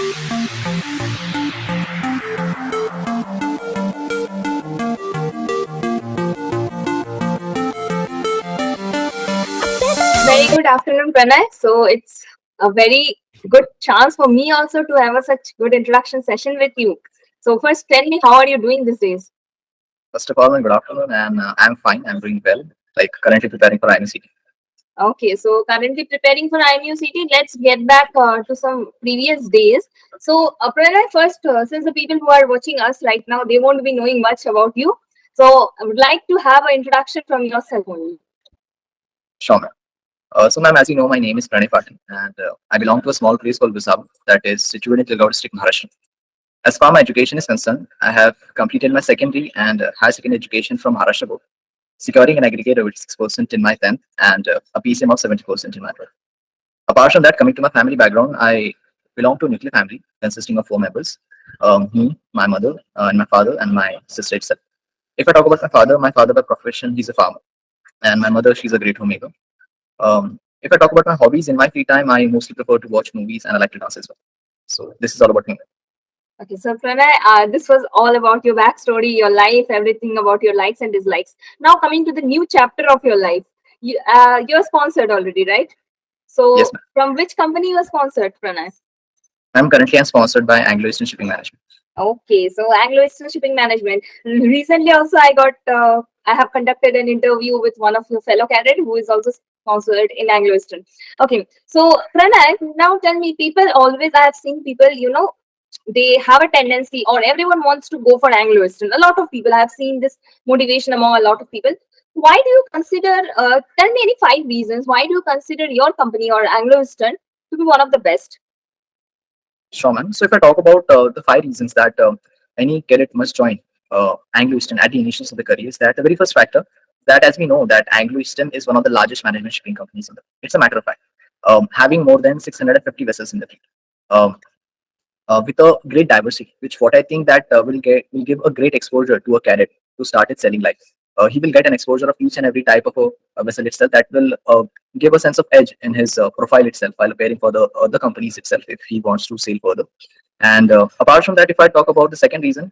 Very good afternoon, Pranay. So it's a very good chance for me also to have a such good introduction session with you. So first, tell me, how are you doing these days? First of all, good afternoon, and I'm fine. I'm doing well. Like currently preparing for IMC. Okay, so currently preparing for IMUCT. Let's get back to some previous days. So, Pranay, first, since the people who are watching us right now, they won't be knowing much about you. So, I would like to have an introduction from yourself only. Sure, ma'am. So, ma'am, as you know, my name is Pranay Patil, and I belong to a small place called Visab that is situated in Tilgaon district, Maharashtra. As far my education is concerned, I have completed my secondary and higher secondary education from Maharashtra Board, securing an aggregate of 86% in my 10th and a PCM of 70% in my 12th. Apart from that, coming to my family background, I belong to a nuclear family consisting of four members: me, my mother, and my father, and my sister itself. If I talk about my father by profession, he's a farmer, and my mother, she's a great homemaker. If I talk about my hobbies in my free time, I mostly prefer to watch movies and I like to dance as well. So this is all about me. Okay, so Pranay, this was all about your backstory, your life, everything about your likes and dislikes. Now coming to the new chapter of your life, you're sponsored already, right? Yes, So ma'am. from which company you are sponsored, Pranay? I'm sponsored by Anglo Shipping Management. Okay, so Anglo Shipping Management. Recently, also I have conducted an interview with one of your fellow cadet who is also sponsored in Anglo Eastern. Okay, so Pranay, now tell me, people always I have seen people, they have a tendency, or everyone wants to go for Anglo Eastern. A lot of people I have seen this motivation among a lot of people. Why do you consider? Tell me any five reasons. Why do you consider your company or Anglo Eastern to be one of the best? Sure, ma'am. So if I talk about the five reasons that any cadet must join Anglo Eastern at the initial of the career, is that the very first factor that, as we know, that Anglo Eastern is one of the largest management shipping companies in the world. It's a matter of fact, having more than 650 vessels in the fleet. Um, with a great diversity, which what I think that will give a great exposure to a cadet to start its selling life. He will get an exposure of each and every type of a vessel itself that will give a sense of edge in his profile itself while appearing for the companies itself if he wants to sail further. And apart from that, if I talk about the second reason,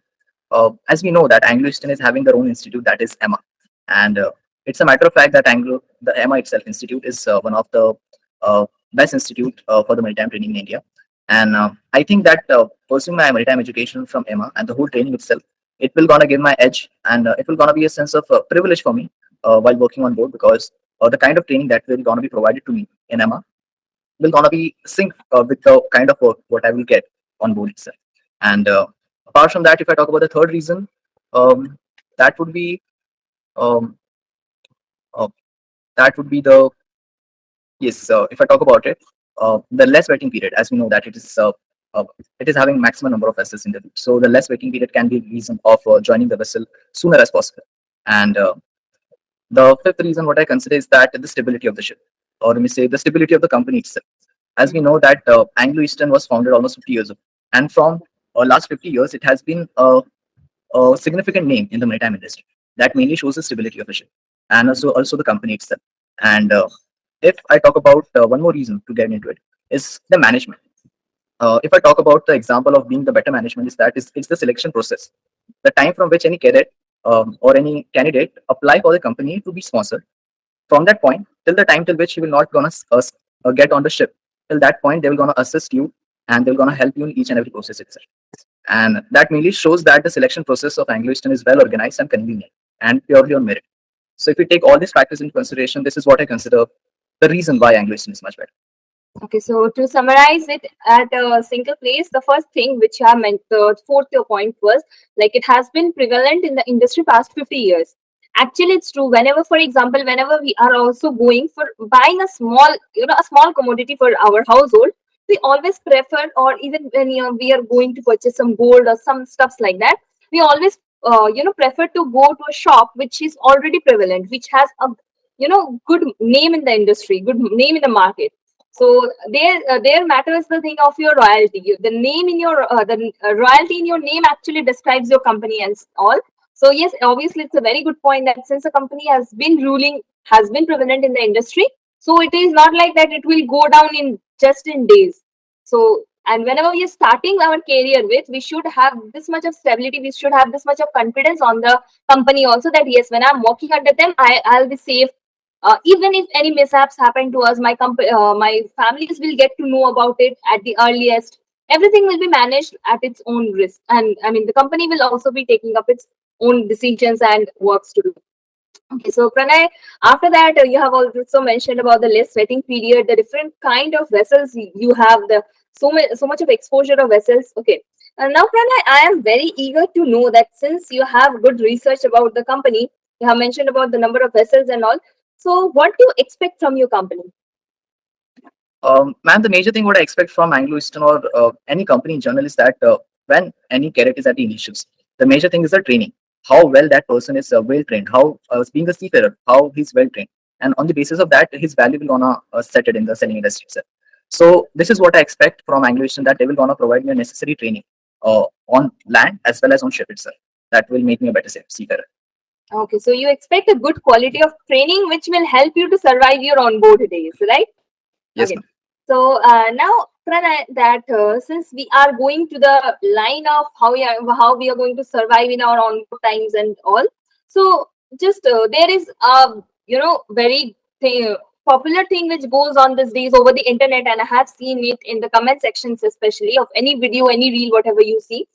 as we know that Anglo Eastern is having their own institute that is EMA, and it's a matter of fact that the EMA itself institute is one of the best institute for the maritime training in India. And I think that pursuing my maritime education from EMA and the whole training itself, it will gonna give my edge, and it will gonna be a sense of privilege for me while working on board, because the kind of training that will gonna be provided to me in EMA will gonna be sync with the kind of work what I will get on board itself. And apart from that, if I talk about the third reason, um, that would be um, uh, that would be the yes. If I talk about it, the less waiting period, as we know that uh, it is having maximum number of vessels in the route. So the less waiting period can be a reason of joining the vessel sooner as possible. And the fifth reason what I consider is that the stability of the ship, or let me say the stability of the company itself. As we know that Anglo Eastern was founded almost 50 years ago, and from last 50 years, it has been a significant name in the maritime industry. That mainly shows the stability of a ship, and also the company itself. And if I talk about one more reason to get into it, is the management. If I talk about the example of being the better management, is that it's the selection process. The time from which any cadet or any candidate apply for the company to be sponsored, from that point till the time till which he will not gonna get on the ship, till that point they will gonna assist you, and they're gonna help you in each and every process itself. And that mainly shows that the selection process of Anglo Eastern is well organized and convenient and purely on merit. So if we take all these factors into consideration, this is what I consider the reason why Anglo Eastern is much better. Okay, so to summarize it at a single place, the first thing which I meant, the fourth your point was like it has been prevalent in the industry past 50 years. Actually, it's true. Whenever, for example, whenever we are also going for buying a small, a small commodity for our household, we always prefer, or even when we are going to purchase some gold or some stuffs like that, we always, prefer to go to a shop which is already prevalent, which has a, good name in the industry, good name in the market. So there matters the thing of your royalty. The name in your the royalty in your name actually describes your company and all. So yes, obviously it's a very good point that since a company has been ruling, has been prevalent in the industry, so it is not like that it will go down in just in days. So And whenever we are starting our career with, we should have this much of stability, we should have this much of confidence on the company also, that yes, when I'm working under them, I'll be safe. Even if any mishaps happen to us, my families will get to know about it at the earliest. Everything will be managed at its own risk, and I mean the company will also be taking up its own decisions and works to do. Okay, so Pranay, after that, you have also mentioned about the less sweating period, the different kind of vessels you have, the so much of exposure of vessels. Okay, now Pranay, I am very eager to know that since you have good research about the company, you have mentioned about the number of vessels and all. So, what do you expect from your company? Man, the major thing what I expect from Anglo Eastern or any company in general is that when any cadet is at the initials, the major thing is the training. How well that person is well trained, how being a seafarer, how he's well trained, and on the basis of that, his value will gonna set it in the selling industry itself. So this is what I expect from Anglo Eastern, that they will gonna provide me a necessary training on land as well as on ship itself. That will make me a better seafarer. Okay, so you expect a good quality of training which will help you to survive your onboard days, right? Yes, Okay. ma'am. So now, Pranay, that since we are going to the line of how we are going to survive in our onboard times and all, so just there is a very popular thing which goes on these days over the internet, and I have seen it in the comment sections, especially of any video, any reel, whatever you see.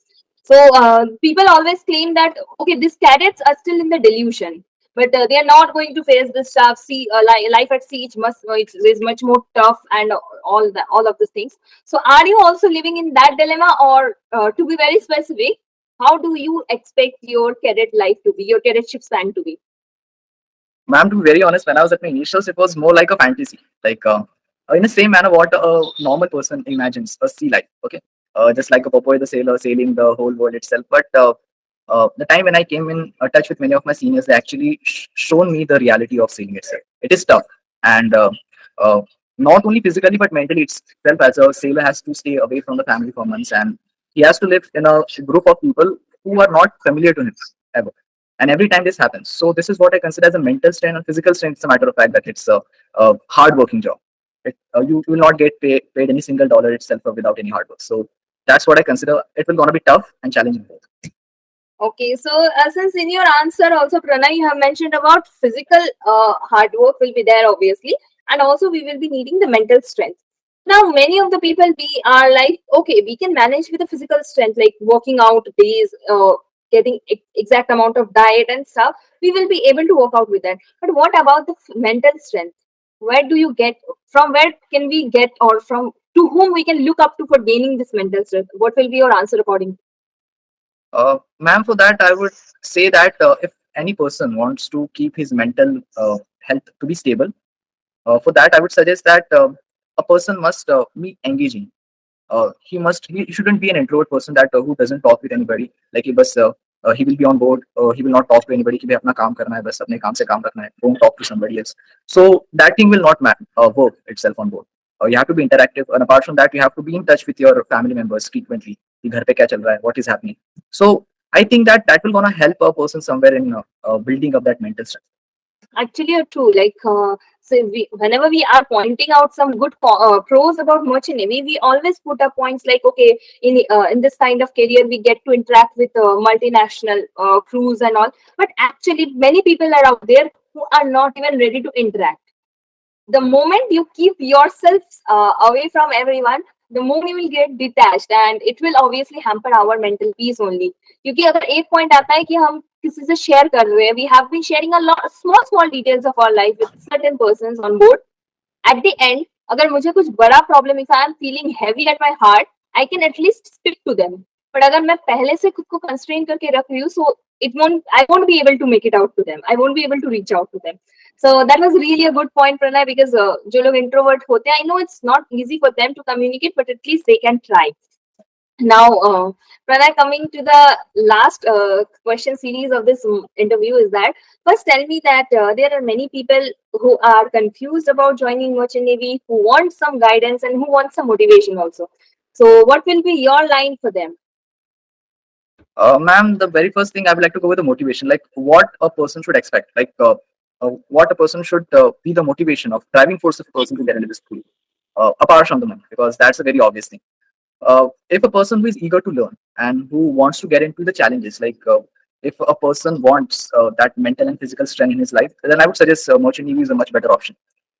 So people always claim that okay, these cadets are still in the delusion, but they are not going to face this stuff. See, life at sea is much more tough, and all of these things. So, are you also living in that dilemma, or to be very specific, how do you expect your cadet life to be, your cadetship span to be? Ma'am, to be very honest, when I was at my initials, it was more like a fantasy. Like in the same manner, what a normal person imagines a sea life. Okay, just like a Popeye the sailor sailing the whole world itself. But the time when I came in touch with many of my seniors, they actually shown me the reality of sailing itself. It is tough, and uh, not only physically but mentally itself. As a sailor, has to stay away from the family for months, and he has to live in a group of people who are not familiar to him ever. And every time this happens, so this is what I consider as a mental strain and physical strain. It's a matter of fact that it's a hard working job. You will not get paid any single dollar itself without any hard work. So that's what I consider. It will gonna be tough and challenging both. Okay, so since in your answer also, Pranay, you have mentioned about physical hard work will be there obviously, and also we will be needing the mental strength. Now, many of the people we are like, okay, we can manage with the physical strength, like working out days, getting exact amount of diet and stuff. We will be able to work out with that. But what about the mental strength? Where do you get from? Where can we get, or from to whom we can look up to for gaining this mental strength? What will be your answer according? Ma'am, for that, I would say that if any person wants to keep his mental health to be stable, for that, I would suggest that a person must be engaging. He shouldn't be an introvert person that who doesn't talk with anybody. Like he will be on board, he will not talk to anybody कि भाई अपना काम करना है बस अपने काम से काम करना है, don't talk to somebody else. So that thing will not work itself on board. You have to be interactive, and apart from that you have to be in touch with your family members frequently कि घर पे क्या चल रहा है, what is happening. So I think that that will gonna help a person somewhere in building up that mental strength. Actually are true. Like, whenever we are pointing out some good pros about merchant navy, we always put up points like, okay, in this kind of career, we get to interact with multinational crews and all. But actually, many people are out there who are not even ready to interact. The moment you keep yourself away from everyone, the moment you will get detached, and it will obviously hamper our mental peace only. क्योंकि अगर एक point आता है कि हम किसी से share कर रहे हैं, we have been sharing a lot small details of our life with certain persons on board. At the end, अगर मुझे कुछ बड़ा problem, if I am feeling heavy at my heart, I can at least speak to them. But अगर मैं पहले से खुद को कंस्ट्रेन करके रख रही हूँ, सो I won't be able to make it out to them. I won't be able to reach out to them. So that was really a good point, Pranay, because जो लोग introvert होते हैं, I know it's not easy for them to communicate, but at least they can try. Now, Pranay, coming to the last question series of this interview is that, first tell me that there are many people who are confused about joining merchant navy, who want some guidance and who want some motivation also. So what will be your line for them? Ma'am, the very first thing I would like to go with the motivation, like what a person should expect, like what a person should be the motivation of driving force of a person to get into this school, apart from the money, because that's a very obvious thing. if a person who is eager to learn and who wants to get into the challenges, if a person wants that mental and physical strength in his life, then I would suggest merchant navy is a much better option.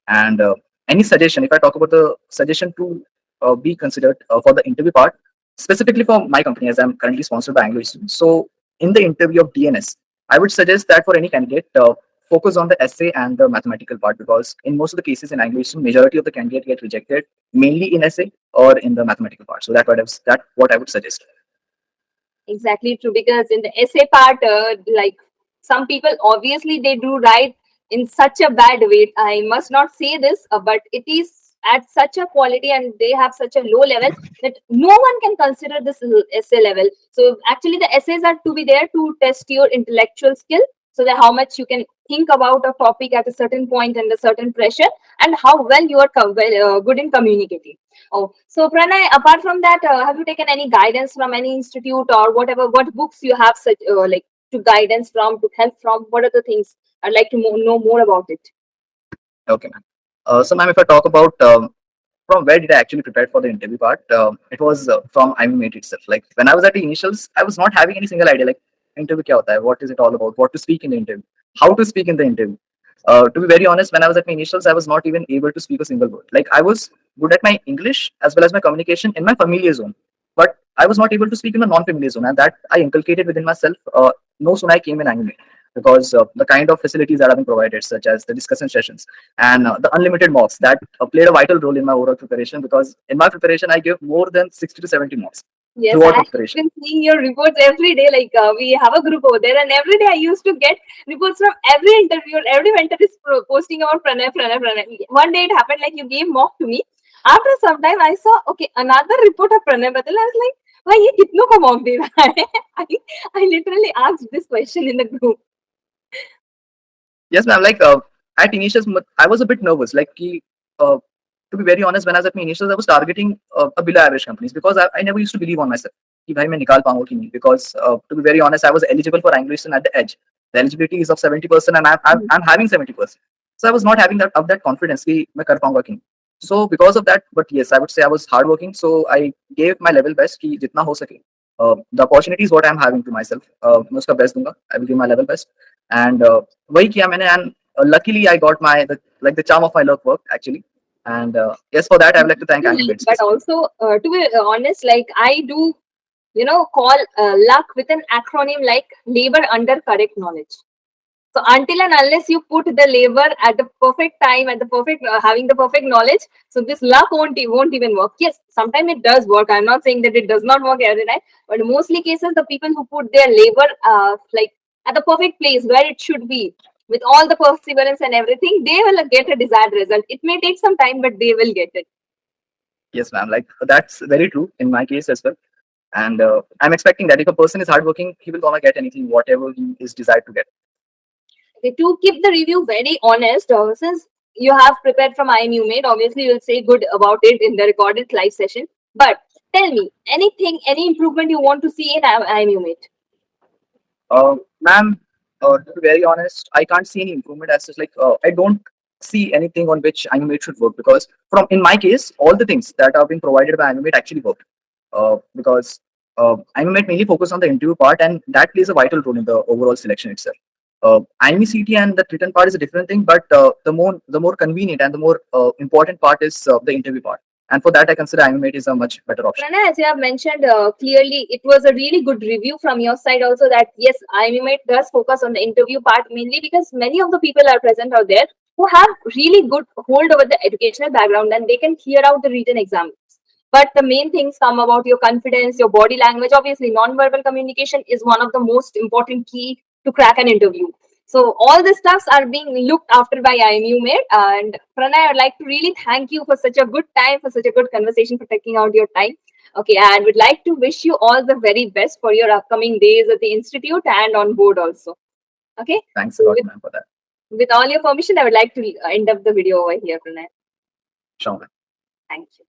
And any suggestion, if I talk about the suggestion to be considered for the interview part, specifically for my company, as I'm currently sponsored by Anglo. So in the interview of DNS, I would suggest that for any candidate, focus on the essay and the mathematical part, because in most of the cases in Anglo, majority of the candidate get rejected mainly in essay or in the mathematical part. So that what I would suggest. Exactly true, because in the essay part, like some people obviously they do write in such a bad way. I must not say this, but it is at such a quality and they have such a low level that no one can consider this essay level. So actually, the essays are to be there to test your intellectual skill, so that how much you can think about a topic at a certain point and a certain pressure, and how well you are good in communicating. Oh, so Pranay, apart from that, have you taken any guidance from any institute or whatever? What books you have such like to guidance from, to help from? What are the things I'd like to know more about it? Okay, ma'am. So, ma'am, if I talk about from where did I actually prepare for the interview part, it was from IMMate itself. Like when I was at the initials, I was not having any single idea. Like interview kya hota hai, what is it all about, what to speak in the interview, how to speak in the interview. To be very honest, when I was at my initials, I was not even able to speak a single word. Like I was good at my English as well as my communication in my familiar zone, but I was not able to speak in the non-familiar zone, and that I inculcated within myself. No sooner I came in anime, because the kind of facilities that have been provided, such as the discussion sessions and the unlimited mocks, that played a vital role in my overall preparation. Because in my preparation, I give more than 60 to 70 mocks Yes, throughout my I've preparation. been seeing your reports every day. Like we have a group over there, and every day I used to get reports from every interviewer. Every mentor is posting about Pranay, Pranay, Pranay. One day it happened like you gave mock to me. After some time, I saw okay another report of Pranay Badal. I was like, why ये कितनों को mock दे रहा है? I I literally asked this question in the group. Yes, ma'am. At initials, I was a bit nervous. To be very honest, when I was at my initials, I was targeting a below average companies, because I never used to believe on myself. कि भाई मैं निकाल पाऊंगा कि नहीं, because to be very honest, I was eligible for Anglo Eastern at the edge. The eligibility is of 70%, and I'm having 70%. So I was not having that of that confidence कि मैं कर पाऊंगा कि नहीं. So because of that, but yes, I would say I was hardworking. So I gave my level best कि जितना हो सके. The opportunities what I'm having to myself, मैं उसका best दूंगा. I will give my level best, and वही किया मैंने, and luckily I got my the charm of my luck worked actually. And yes, for that I would like to thank Anglo Luck, Mate but specifically. also to be honest, like I do, call luck with an acronym like labor under correct knowledge. So until and unless you put the labor at the perfect time, at the perfect having the perfect knowledge, so this luck won't even work. Yes, sometimes it does work. I'm not saying that it does not work every time, but in mostly cases, the people who put their labor like at the perfect place where it should be, with all the perseverance and everything, they will get a desired result. It may take some time, but they will get it. Yes, ma'am. Like that's very true in my case as well. And I'm expecting that if a person is hardworking, he will gonna get anything, whatever he is desired to get. Okay, to keep the review very honest, since you have prepared from IMU made, obviously you'll say good about it in the recorded live session. But tell me, anything, any improvement you want to see in IMU made? Ma'am, to be very honest, I can't see any improvement as such. I don't see anything on which Animate should work, because from in my case, all the things that are being provided by Animate actually worked. Because Animate mainly focus on the interview part, and that plays a vital role in the overall selection itself. Anime CT and the written part is a different thing, but the more convenient and the more important part is the interview part. And for that, I consider Animate is a much better option. Prana, as you have mentioned clearly, it was a really good review from your side also that yes, IMMate does focus on the interview part mainly because many of the people are present out there who have really good hold over the educational background and they can clear out the written exams. But the main things come about your confidence, your body language. Obviously, non-verbal communication is one of the most important key to crack an interview. So all the stuffs are being looked after by IMU Mate. And Pranay, I'd like to really thank you for such a good time, for such a good conversation, for taking out your time. Okay, and would like to wish you all the very best for your upcoming days at the institute and on board also. Okay, Thanks a so lot, ma'am, for that. with all your permission, I would like to end up the video over here, Pranay. Sure, ma'am. Thank you.